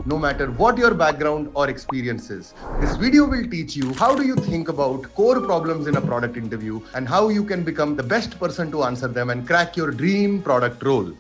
no matter what your background or experience is. This video will teach you how do you think about core problems in a product interview and how you can become the best person to answer them and crack your dream product role.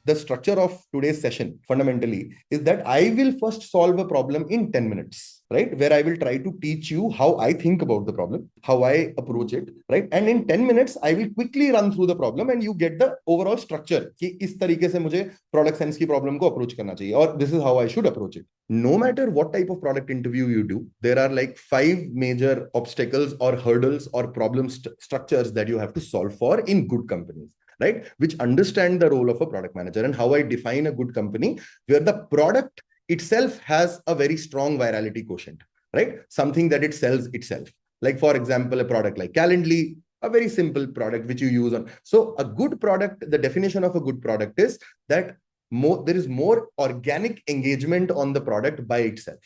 The structure of today's session fundamentally is that I will first solve a problem in 10 minutes, right? Where I will try to teach you how I think about the problem, how I approach it, right? And in 10 minutes, I will quickly run through the problem and you get the overall structure कि इस तरीके से मुझे product sense की problem को approach करना चाहिए और this is how I should approach it. No matter what type of product interview you do, there are like 5 major obstacles or hurdles or problem structures that you have to solve for in good companies, right? Which understand the role of a product manager and how I define a good company where the product itself has a very strong virality quotient, right? Something that it sells itself. Like for example, a product like Calendly, a very simple product which you use on. So a good product, the definition of a good product is that there is more organic engagement on the product by itself.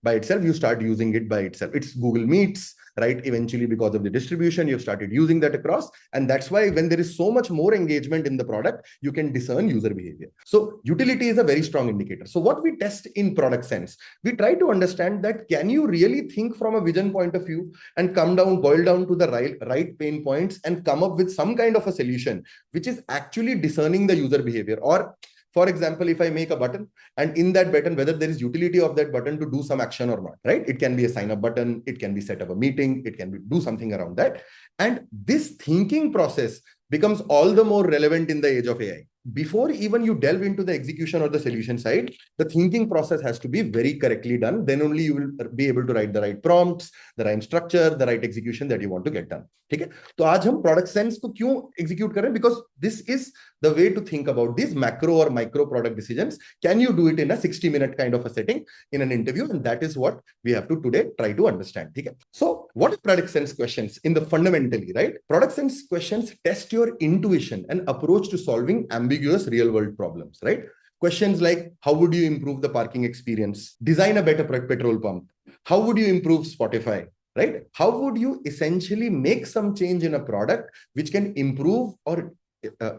By itself, you start using it by itself. It's Google Meets, right? Eventually, because of the distribution, you've started using that across. And that's why when there is so much more engagement in the product, you can discern user behavior. So utility is a very strong indicator. So what we test in product sense, we try to understand that can you really think from a vision point of view and boil down to the right pain points and come up with some kind of a solution, which is actually discerning the user behavior. Or for example, if I make a button and in that button, whether there is utility of that button to do some action or not, right? It can be a sign up button. It can be set up a meeting. It can be do something around that. And this thinking process becomes all the more relevant in the age of AI. Before even you delve into the execution or the solution side, the thinking process has to be very correctly done. Then only you will be able to write the right prompts, the right structure, the right execution that you want to get done. Okay? So आज हम product sense को क्यों execute करें? Because this is the way to think about these macro or micro product decisions. Can you do it in a 60-minute kind of a setting in an interview? And that is what we have to today try to understand. Okay? So what are product sense questions in the fundamentally, right? Product sense questions test your intuition and approach to solving ambiguous real-world problems, right? Questions like, how would you improve the parking experience? Design a better petrol pump. How would you improve Spotify? Right? How would you essentially make some change in a product which can improve or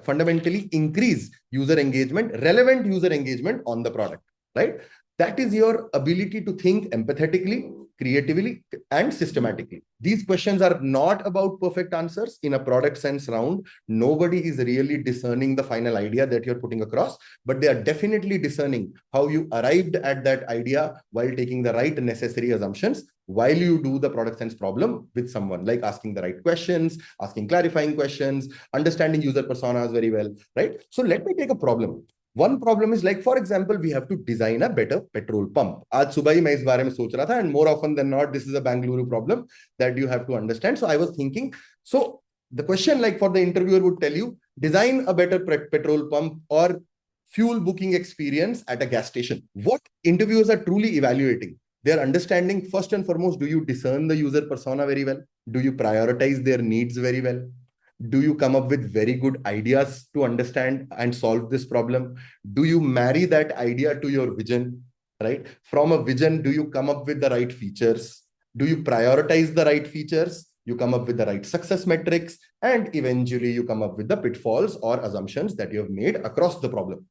fundamentally increase user engagement, relevant user engagement on the product, right? That is your ability to think empathetically, creatively, and systematically. These questions are not about perfect answers. In a product sense round, nobody is really discerning the final idea that you're putting across, but they are definitely discerning how you arrived at that idea while taking the right necessary assumptions while you do the product sense problem with someone, like asking the right questions, asking clarifying questions, understanding user personas very well, right? So let me take a problem. One problem is like, for example, we have to design a better petrol pump. आज सुबह ही मैं इस बारे में सोच रहा था, and more often than not, this is a Bangalore problem that you have to understand. So I was thinking, so the question like for the interviewer would tell you, design a better petrol pump or fuel booking experience at a gas station. What interviewers are truly evaluating, they're understanding first and foremost, do you discern the user persona very well? Do you prioritize their needs very well? Do you come up with very good ideas to understand and solve this problem? Do you marry that idea to your vision, right? From a vision, do you come up with the right features? Do you prioritize the right features? You come up with the right success metrics, and eventually you come up with the pitfalls or assumptions that you have made across the problem,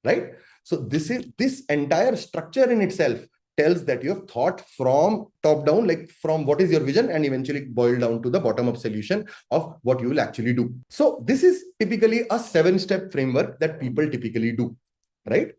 right? So this entire structure in itself tells that you have thought from top down, like from what is your vision, and eventually boil down to the bottom up solution of what you will actually do. So this is typically a 7-step framework that people typically do, right?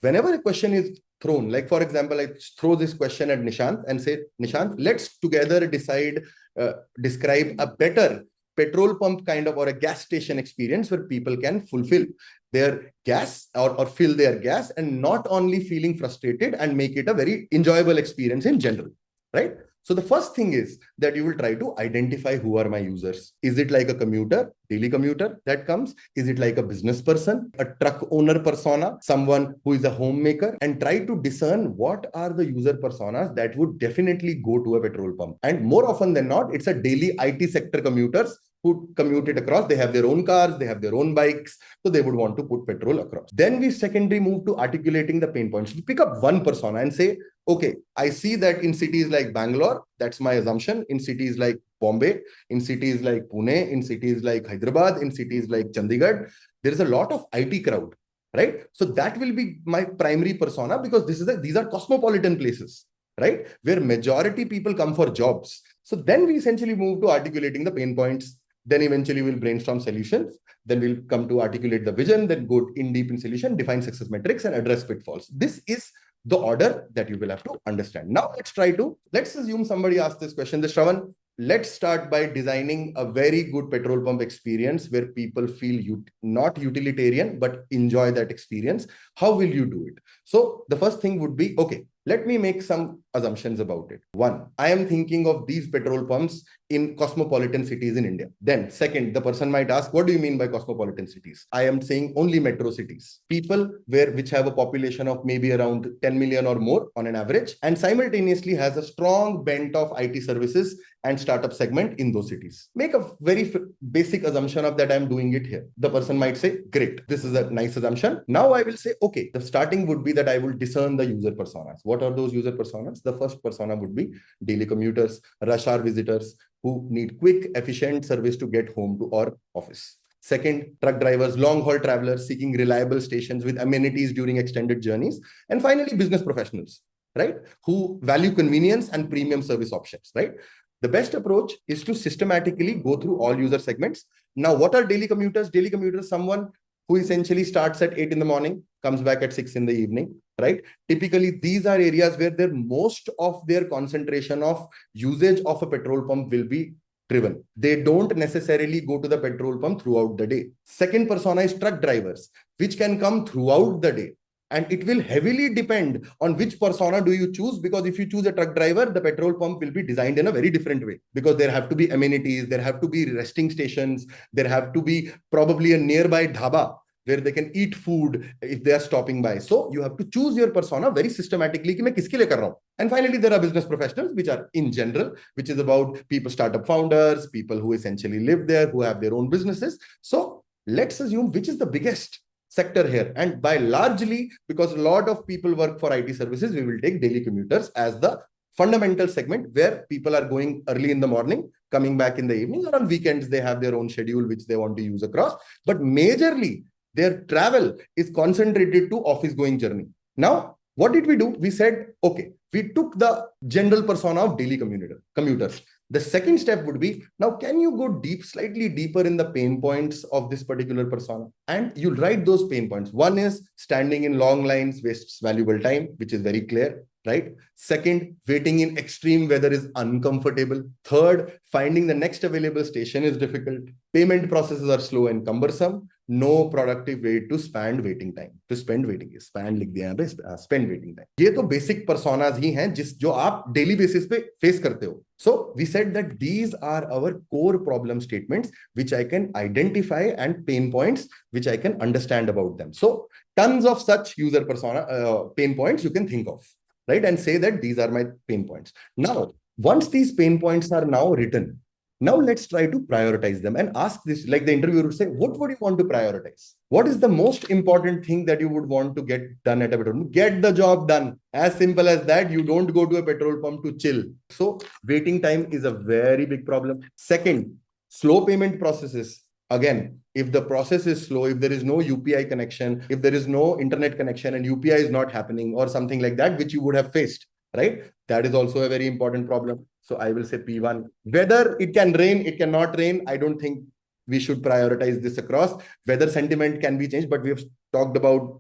Whenever a question is thrown, like for example, I throw this question at Nishant and say, Nishant, let's together describe a better petrol pump kind of or a gas station experience where people can fulfill their gas or fill their gas and not only feeling frustrated and make it a very enjoyable experience in general, right? So the first thing is that you will try to identify who are my users. Is it like a commuter, daily commuter that comes? Is it like a business person, a truck owner persona, someone who is a homemaker? And try to discern what are the user personas that would definitely go to a petrol pump. And more often than not, it's a daily IT sector commuters who commute it across. They have their own cars, they have their own bikes, so they would want to put petrol across. Then we secondary move to articulating the pain points. We pick up one persona and say, okay, I see that in cities like Bangalore, that's my assumption, in cities like Bombay, in cities like Pune, in cities like Hyderabad, in cities like Chandigarh, there is a lot of IT crowd. right? So that will be my primary persona, because these are cosmopolitan places, right? Where majority people come for jobs. So then we essentially move to articulating the pain points. Then eventually we'll brainstorm solutions. Then we'll come to articulate the vision, then go in deep in solution, define success metrics, and address pitfalls. This is the order that you will have to understand. Now let's assume somebody asked this question, Shravan, let's start by designing a very good petrol pump experience where people feel not utilitarian, but enjoy that experience. How will you do it? So the first thing would be, okay, let me make some assumptions about it. One, I am thinking of these petrol pumps in cosmopolitan cities in India. Then second, the person might ask, what do you mean by cosmopolitan cities? I am saying only metro cities. People which have a population of maybe around 10 million or more on an average, and simultaneously has a strong bent of IT services and startup segment in those cities. Make a very basic assumption of that I'm doing it here. The person might say, great, this is a nice assumption. Now I will say, okay, the starting would be that I will discern the user personas. What are those user personas? The first persona would be daily commuters, rush hour visitors who need quick, efficient service to get home to or office. Second, truck drivers, long-haul travelers seeking reliable stations with amenities during extended journeys. And finally, business professionals, right, who value convenience and premium service options, right? The best approach is to systematically go through all user segments. Now, what are daily commuters? Daily commuters, someone who essentially starts at 8 in the morning, comes back at 6 in the evening, right? Typically, these are areas where most of their concentration of usage of a petrol pump will be driven. They don't necessarily go to the petrol pump throughout the day. Second persona is truck drivers, which can come throughout the day. And it will heavily depend on which persona do you choose, because if you choose a truck driver, the petrol pump will be designed in a very different way, because there have to be amenities, there have to be resting stations, there have to be probably a nearby dhaba where they can eat food if they are stopping by. So you have to choose your persona very systematically. Ki main kiske liye kar raha hu. And finally, there are business professionals, which are in general, which is about people, startup founders, people who essentially live there, who have their own businesses. So let's assume which is the biggest sector here. And by largely, because a lot of people work for IT services, we will take daily commuters as the fundamental segment, where people are going early in the morning, coming back in the evening, or on weekends, they have their own schedule, which they want to use across. But majorly, their travel is concentrated to office going journey. Now, what did we do? We said, okay, we took the general persona of daily commuters. The second step would be, now can you go slightly deeper in the pain points of this particular persona? And you'll write those pain points. One is standing in long lines wastes valuable time, which is very clear, right? Second, waiting in extreme weather is uncomfortable. Third, finding the next available station is difficult. Payment processes are slow and cumbersome. No productive way to spend waiting time. To spend waiting, spend लिख दिया यहाँ पे, spend waiting time. ये तो basic personas ही हैं जो आप daily basis पे face करते हो. So we said that these are our core problem statements, which I can identify, and pain points, which I can understand about them. So tons of such user persona pain points you can think of, right? And say that these are my pain points. Now, once these pain points are now written, now let's try to prioritize them and ask this, like the interviewer would say, what would you want to prioritize? What is the most important thing that you would want to get done at a petrol pump? Get the job done. As simple as that. You don't go to a petrol pump to chill. So waiting time is a very big problem. Second, slow payment processes. Again, if the process is slow, if there is no UPI connection, if there is no internet connection and UPI is not happening or something like that, which you would have faced, right? That is also a very important problem. So I will say P1. Whether it can rain, it cannot rain, I don't think we should prioritize this across. Weather sentiment can be changed, but we have talked about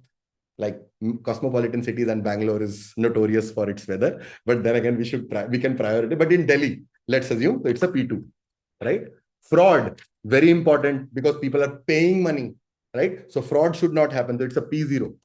like cosmopolitan cities, and Bangalore is notorious for its weather. But then again, we can prioritize. But in Delhi, let's assume it's a P2, right? Fraud, very important, because people are paying money, right? So fraud should not happen. So it's a P0,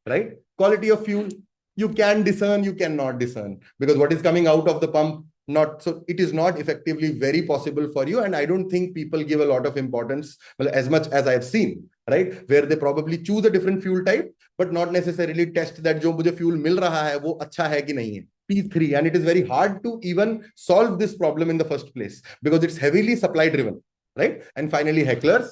right? Quality of fuel, you can discern, you cannot discern, because what is coming out of the pump, not so it is not effectively very possible for you. And I don't think people give a lot of importance, well, as much as I've seen, right? Where they probably choose a different fuel type, but not necessarily test that jo mujhe fuel mil raha hai, wo acha hai ki nahi hai. P3, and it is very hard to even solve this problem in the first place, because it's heavily supply driven, right? And finally, hecklers,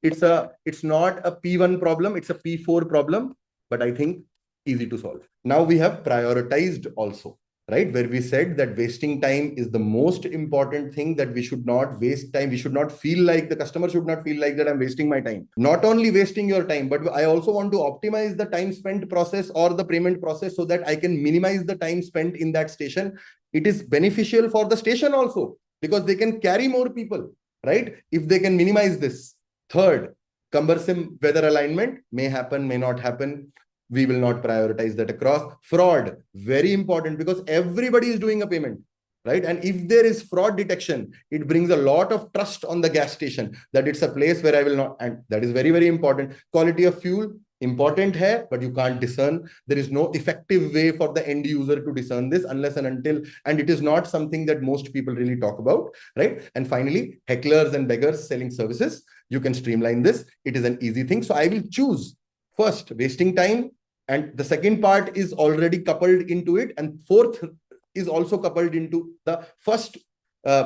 it's not a P1 problem, it's a P4 problem, but I think easy to solve. Now we have prioritized also, right? Where we said that wasting time is the most important thing, that we should not waste time. We should not feel like, the customer should not feel like that I'm wasting my time. Not only wasting your time, but I also want to optimize the time spent process or the payment process so that I can minimize the time spent in that station. It is beneficial for the station also because they can carry more people, right? If they can minimize this. Third, cumbersome weather alignment may happen, may not happen. We will not prioritize that across. Fraud, very important because everybody is doing a payment, right? And if there is fraud detection, it brings a lot of trust on the gas station that it's a place where I will not, and that is very, very important. Quality of fuel, important hai, but you can't discern. There is no effective way for the end user to discern this unless and until, and it is not something that most people really talk about, right? And finally, hecklers and beggars selling services. You can streamline this. It is an easy thing. So I will choose first wasting time. And the second part is already coupled into it. And fourth is also coupled into the first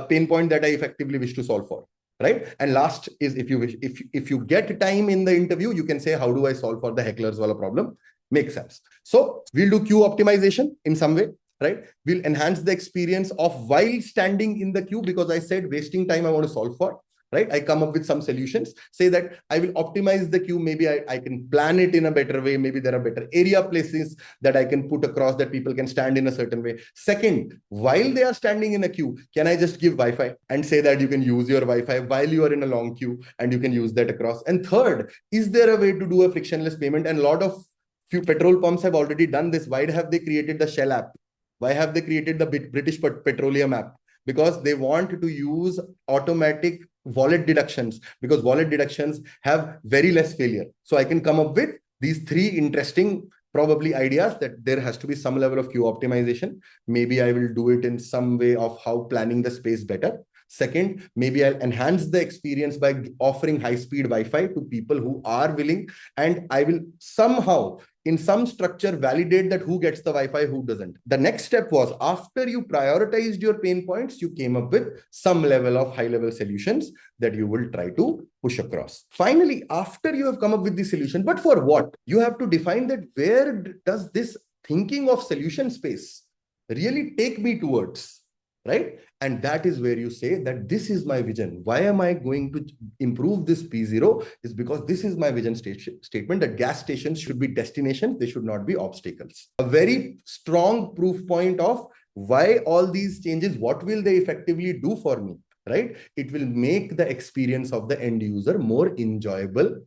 pain point that I effectively wish to solve for, right? And last is, if you wish, if you get time in the interview, you can say, how do I solve for the hecklers wala problem? Makes sense. So we'll do queue optimization in some way, right? We'll enhance the experience of while standing in the queue, because I said wasting time I want to solve for. Right? I come up with some solutions, say that I will optimize the queue. Maybe I can plan it in a better way. Maybe there are better area places that I can put across that people can stand in a certain way. Second, while they are standing in a queue, can I just give Wi-Fi and say that you can use your Wi-Fi while you are in a long queue and you can use that across? And third, is there a way to do a frictionless payment? And a lot of few petrol pumps have already done this. Why have they created the Shell app? Why have they created the British Petroleum app? Because they want to use automatic wallet deductions, because wallet deductions have very less failure. So I can come up with these three interesting probably ideas that there has to be some level of queue optimization. Maybe I will do it in some way of how planning the space better. Second, maybe I'll enhance the experience by offering high-speed Wi-Fi to people who are willing, and I will somehow in some structure validate that who gets the Wi-Fi, who doesn't. The next step was, after you prioritized your pain points, you came up with some level of high-level solutions that you will try to push across. Finally, after you have come up with the solution, but for what? You have to define that where does this thinking of solution space really take me towards, right? And that is where you say that this is my vision. Why am I going to improve this P0? Is because this is my vision statement that gas stations should be destinations. They should not be obstacles. A very strong proof point of why all these changes, what will they effectively do for me, right? It will make the experience of the end user more enjoyable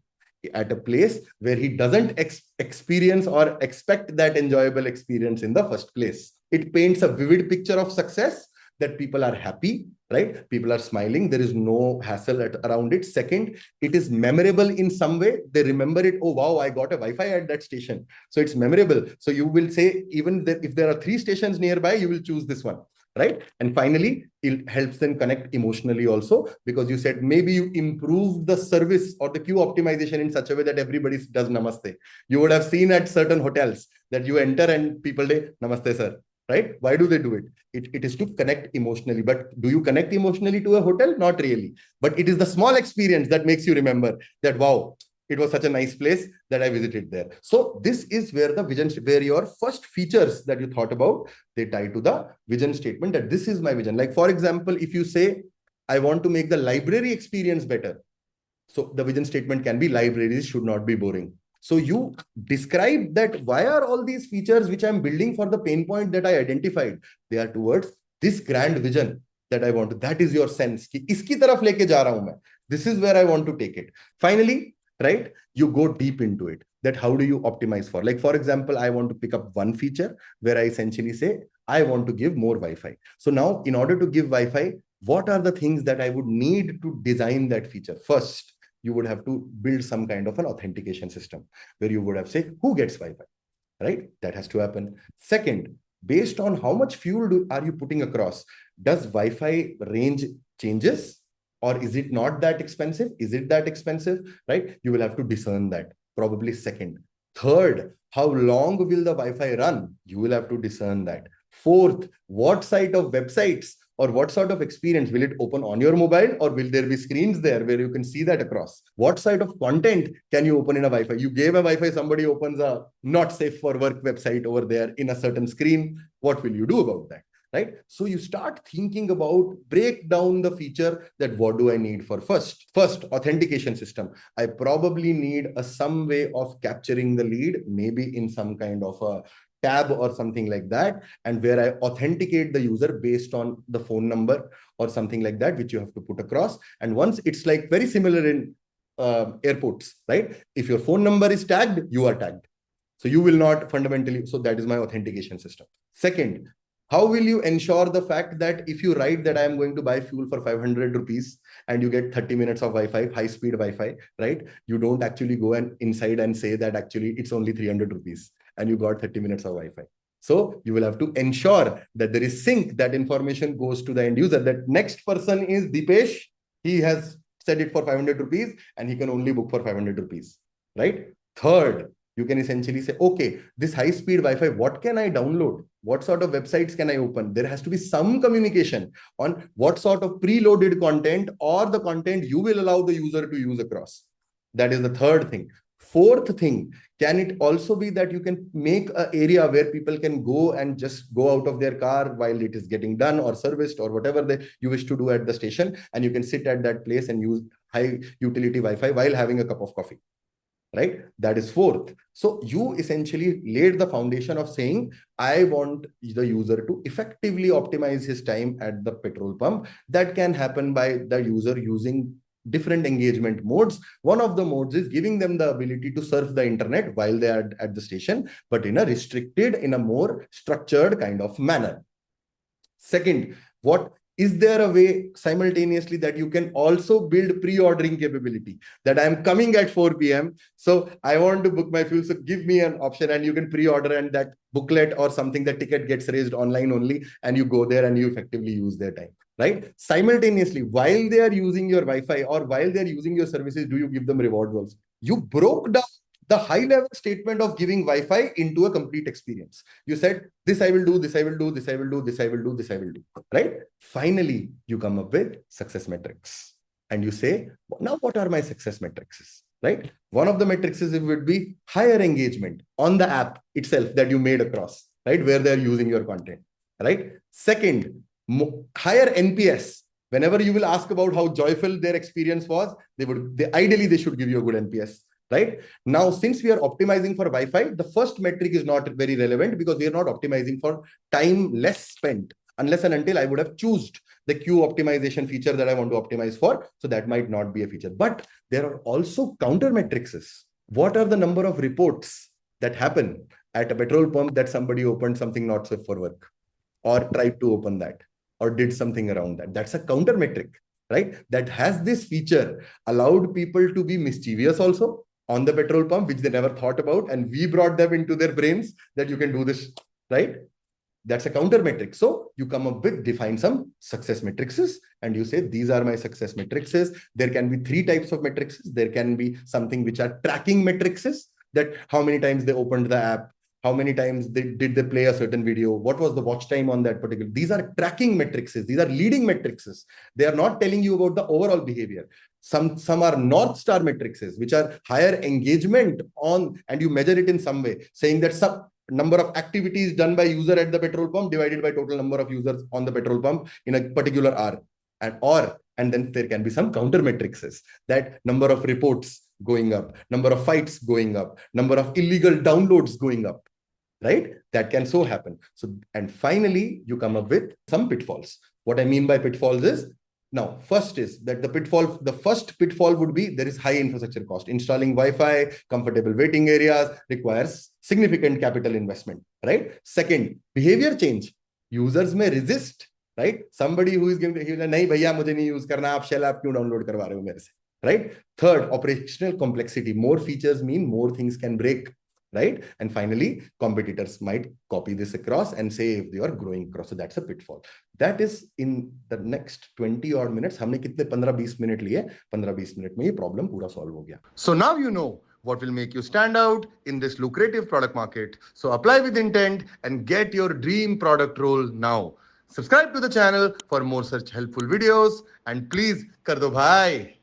at a place where he doesn't experience or expect that enjoyable experience in the first place. It paints a vivid picture of success, that people are happy, right? People are smiling. There is no hassle around it. Second, it is memorable in some way. They remember it. Oh, wow, I got a Wi-Fi at that station. So it's memorable. So you will say, even if there are 3 stations nearby, you will choose this one, right? And finally, it helps them connect emotionally also, because you said maybe you improve the service or the queue optimization in such a way that everybody does namaste. You would have seen at certain hotels that you enter and people say, namaste, sir. Right? Why do they do it? It is to connect emotionally. But do you connect emotionally to a hotel? Not really. But it is the small experience that makes you remember that, wow, it was such a nice place that I visited there. So this is where the vision, where your first features that you thought about, they tie to the vision statement, that this is my vision. Like, for example, if you say, I want to make the library experience better. So the vision statement can be, libraries should not be boring. So you describe that why are all these features which I'm building for the pain point that I identified, they are towards this grand vision that I want to, that is your sense ki iski taraf leke ja raha hu main. This is where I want to take it. Finally, right, you go deep into it, that how do you optimize for, like, for example, I want to pick up one feature where I essentially say, I want to give more Wi-Fi. So now in order to give Wi-Fi, what are the things that I would need to design that feature? First, you would have to build some kind of an authentication system where you would have said, who gets Wi-Fi, right? That has to happen. Second, based on how much fuel are you putting across? Does Wi-Fi range changes, or is it not that expensive? Is it that expensive, right? You will have to discern that, probably second. Third, how long will the Wi-Fi run? You will have to discern that. Fourth, what site of websites Or what sort of experience? Will it open on your mobile, or will there be screens there where you can see that across? What side of content can you open in a Wi-Fi? You gave a Wi-Fi, somebody opens a not safe for work website over there in a certain screen. What will you do about that? Right? So you start thinking about, break down the feature that what do I need for first authentication system. I probably need some way of capturing the lead, maybe in some kind of a tab or something like that, and where I authenticate the user based on the phone number or something like that, which you have to put across. And once it's like very similar in airports, right? If your phone number is tagged, you are tagged. So you will not fundamentally, so that is my authentication system. Second, how will you ensure the fact that if you write that I am going to buy fuel for 500 rupees and you get 30 minutes of Wi-Fi, high-speed Wi-Fi, right? You don't actually go and inside and say that actually it's only 300 rupees and you got 30 minutes of Wi-Fi. So you will have to ensure that there is sync, that information goes to the end user. That next person is Dipesh. He has said it for 500 rupees and he can only book for 500 rupees, right? Third, you can essentially say, okay, this high-speed Wi-Fi, what can I download? What sort of websites can I open? There has to be some communication on what sort of preloaded content or the content you will allow the user to use across. That is the third thing. Fourth thing, can it also be that you can make an area where people can go and just go out of their car while it is getting done or serviced or whatever you wish to do at the station, and you can sit at that place and use high utility Wi-Fi while having a cup of coffee. Right? That is fourth. So you essentially laid the foundation of saying, I want the user to effectively optimize his time at the petrol pump. That can happen by the user using different engagement modes. One of the modes is giving them the ability to surf the internet while they are at the station, but in a restricted, in a more structured kind of manner. Second, what is there a way simultaneously that you can also build pre-ordering capability, that I'm coming at 4 p.m. So I want to book my fuel. So give me an option and you can pre-order, and that booklet or something, that ticket gets raised online only, and you go there and you effectively use their time, right? Simultaneously, while they are using your Wi-Fi or while they're using your services, do you give them rewards also? You broke down the high-level statement of giving Wi-Fi into a complete experience. You said, this I will do, this I will do, this I will do, this I will do, this I will do, right? Finally, you come up with success metrics. And you say, now what are my success metrics, right? One of the metrics would be higher engagement on the app itself that you made across, right? Where they're using your content, right? Second, higher NPS. Whenever you will ask about how joyful their experience was, ideally, they should give you a good NPS. Right? Now, since we are optimizing for Wi-Fi, the first metric is not very relevant because we are not optimizing for time less spent, unless and until I would have chosen the queue optimization feature that I want to optimize for. So that might not be a feature. But there are also counter metrics. What are the number of reports that happen at a petrol pump that somebody opened something not safe for work, or tried to open that, or did something around that? That's a counter metric, right? That has this feature, allowed people to be mischievous also on the petrol pump, which they never thought about. And we brought them into their brains that you can do this, right? That's a counter metric. So you come up with, define some success matrices, and you say, these are my success matrices. There can be 3 types of matrices. There can be something which are tracking matrices, that how many times they opened the app, how many times did they play a certain video, what was the watch time on that particular. These are tracking matrices. These are leading matrices. They are not telling you about the overall behavior. Some are North Star matrices, which are higher engagement on, and you measure it in some way, saying that some number of activities done by user at the petrol pump divided by total number of users on the petrol pump in a particular hour. And then there can be some counter matrices, that number of reports going up, number of fights going up, number of illegal downloads going up, right? That can so happen. So, and finally, you come up with some pitfalls. What I mean by pitfalls is, now, first is that the first pitfall would be, there is high infrastructure cost. Installing Wi-Fi, comfortable waiting areas requires significant capital investment, right? Second, behavior change. Users may resist, right? Somebody who is going to, nahi bhaiya, mujhe nahi use karna, aap shell app kyun download karwa rahe ho mere se, right? Third, operational complexity. More features mean more things can break, right? And finally, competitors might copy this across and say if they are growing across. So that's a pitfall. That is in the next 20 odd minutes. हमने कितने 15-20 minute लिए, 15-20 minute में ये problem पूरा solve हो गया. So now you know what will make you stand out in this lucrative product market. So apply with intent and get your dream product role now. Subscribe to the channel for more such helpful videos and please कर दो भाई.